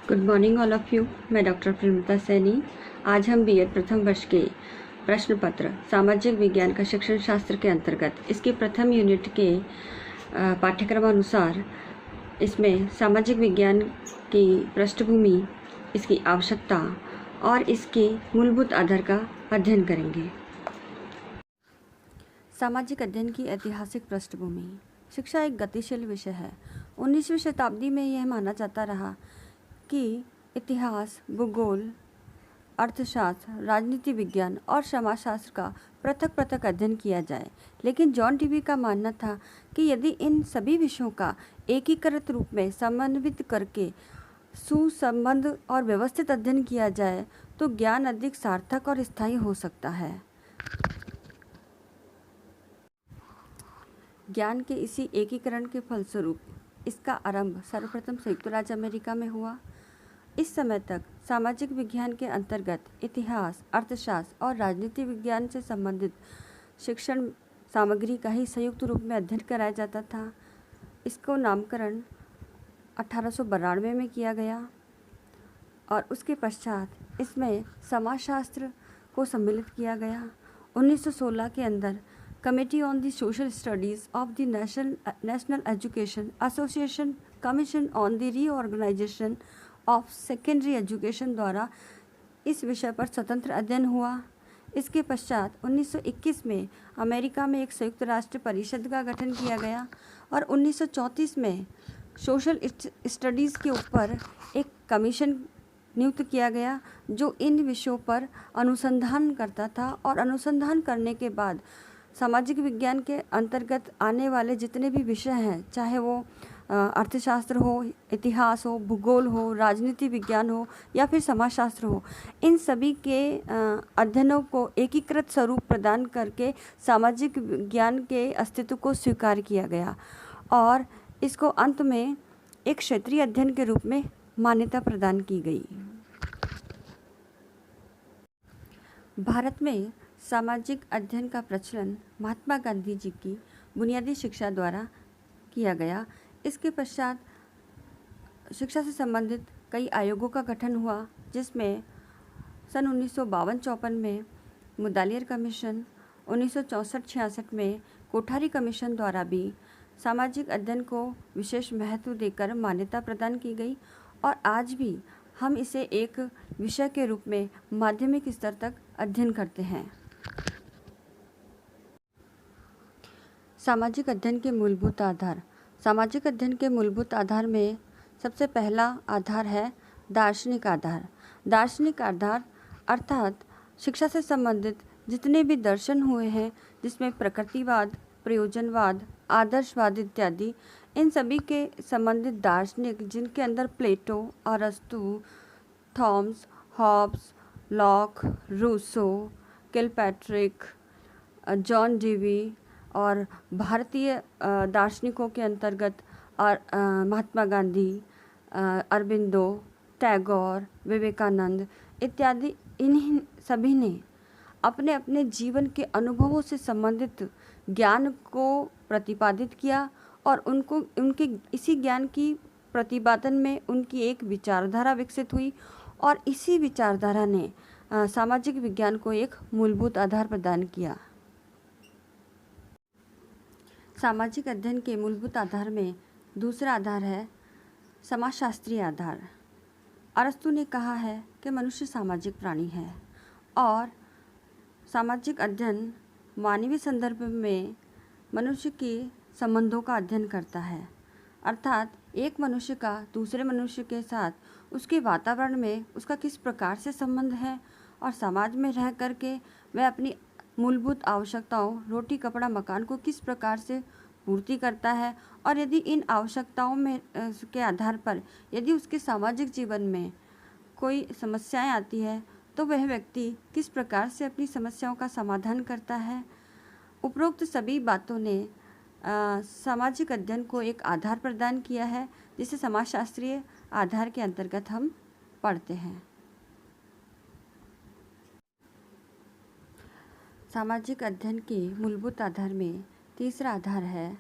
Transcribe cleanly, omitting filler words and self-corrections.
Good morning all of you. मैं doctor Premlata Saini. आज हम बीएड प्रथम वर्ष के प्रश्न पत्र सामाजिक विज्ञान का शिक्षण शास्त्र के अंतर्गत इसके प्रथम यूनिट के पाठ्यक्रमानुसार इसमें सामाजिक विज्ञान की पृष्ठभूमि, इसकी आवश्यकता और इसके मूलभूत आधार का अध्ययन करेंगे। सामाजिक अध्ययन की ऐतिहासिक पृष्ठभूमि। शिक्षा एक गतिशील विषय है। 19वीं शताब्दी में यह माना जाता रहा कि इतिहास, भूगोल, अर्थशास्त्र, राजनीति विज्ञान और समाजशास्त्र का पृथक पृथक अध्ययन किया जाए। लेकिन जॉन डीवी का मानना था कि यदि इन सभी विषयों का एकीकृत रूप में समन्वित करके सुसंबद्ध और व्यवस्थित अध्ययन किया जाए तो ज्ञान अधिक सार्थक और स्थायी हो सकता है। ज्ञान के इसी एकीकरण के फलस्वरूप इसका आरंभ सर्वप्रथम संयुक्त राज्य अमेरिका में हुआ। इस समय तक सामाजिक विज्ञान के अंतर्गत इतिहास, अर्थशास्त्र और राजनीति विज्ञान से संबंधित शिक्षण सामग्री का ही संयुक्त रूप में अध्ययन कराया जाता था। इसको नामकरण 1892 में किया गया और उसके पश्चात इसमें समाजशास्त्र को सम्मिलित किया गया। 1916 के अंदर committee on the social studies of the national education association commission on the reorganization of secondary education द्वारा इस विषय पर स्वतंत्र अध्ययन हुआ। इसके पश्चात 1921 में अमेरिका में एक संयुक्त राष्ट्र परिषद का गठन किया गया और 1934 में सोशल स्टडीज़ के ऊपर एक कमीशन नियुक्त किया गया जो इन विषयों पर अनुसंधान करता था और अनुसंधान करने के बाद सामाजिक विज्ञान के अंतर्गत आने वाले जितने भी विषय हैं, चाहे वो अर्थशास्त्र हो, इतिहास हो, भूगोल हो, राजनीति विज्ञान हो या फिर समाजशास्त्र हो, इन सभी के अध्ययनों को एकीकृत स्वरूप प्रदान करके सामाजिक विज्ञान के अस्तित्व को स्वीकार किया गया और इसको अंत में एक क्षेत्रीय अध्ययन के रूप में मान्यता प्रदान की गई। भारत में सामाजिक अध्ययन का प्रचलन महात्मा गांधी जी की बुनियादी शिक्षा द्वारा किया गया। इसके पश्चात शिक्षा से संबंधित कई आयोगों का गठन हुआ, जिसमें सन 1952-54 में मुदालियर कमीशन, 1964-66 में कोठारी कमीशन द्वारा भी सामाजिक अध्ययन को विशेष महत्व देकर मान्यता प्रदान की गई और आज भी हम इसे एक विषय के रूप में माध्यमिक स्तर तक अध्ययन करते हैं। सामाजिक अध्ययन के मूलभूत आधार। सामाजिक अध्ययन के मूलभूत आधार में सबसे पहला आधार है दार्शनिक आधार। दार्शनिक आधार अर्थात शिक्षा से संबंधित जितने भी दर्शन हुए हैं, जिसमें प्रकृतिवाद, प्रयोजनवाद, आदर्शवाद इत्यादि, इन सभी के संबंधित दार्शनिक, जिनके अंदर प्लेटो, अरस्तु, Thomas, Hobbes, Locke, Rousseau, Kilpatrick, John Dewey और भारतीय दार्शनिकों के अंतर्गत और महात्मा गांधी, अरबिंदो, टैगोर, विवेकानंद इत्यादि, इन्हीं सभी ने अपने अपने जीवन के अनुभवों से संबंधित ज्ञान को प्रतिपादित किया और उनके इसी ज्ञान की प्रतिपादन में उनकी एक विचारधारा विकसित हुई और इसी विचारधारा ने सामाजिक विज्ञान को एक मूलभूत आधार प्रदान किया। सामाजिक अध्ययन के मूलभूत आधार में दूसरा आधार है समाजशास्त्रीय आधार। अरस्तु ने कहा है कि मनुष्य सामाजिक प्राणी है और सामाजिक अध्ययन मानवीय संदर्भ में मनुष्य के संबंधों का अध्ययन करता है, अर्थात एक मनुष्य का दूसरे मनुष्य के साथ उसके वातावरण में उसका किस प्रकार से संबंध है और समाज में रह करके वह अपनी मूलभूत आवश्यकताओं, रोटी कपड़ा मकान को किस प्रकार से पूर्ति करता है और यदि इन आवश्यकताओं में के आधार पर यदि उसके सामाजिक जीवन में कोई समस्याएं आती है तो वह व्यक्ति किस प्रकार से अपनी समस्याओं का समाधान करता है। उपरोक्त सभी बातों ने सामाजिक अध्ययन को एक आधार प्रदान किया है, जिसे समाजशास्त्रीय आधार के अंतर्गत हम पढ़ते हैं। सामाजिक अध्ययन के मूलभूत आधार में तीसरा आधार है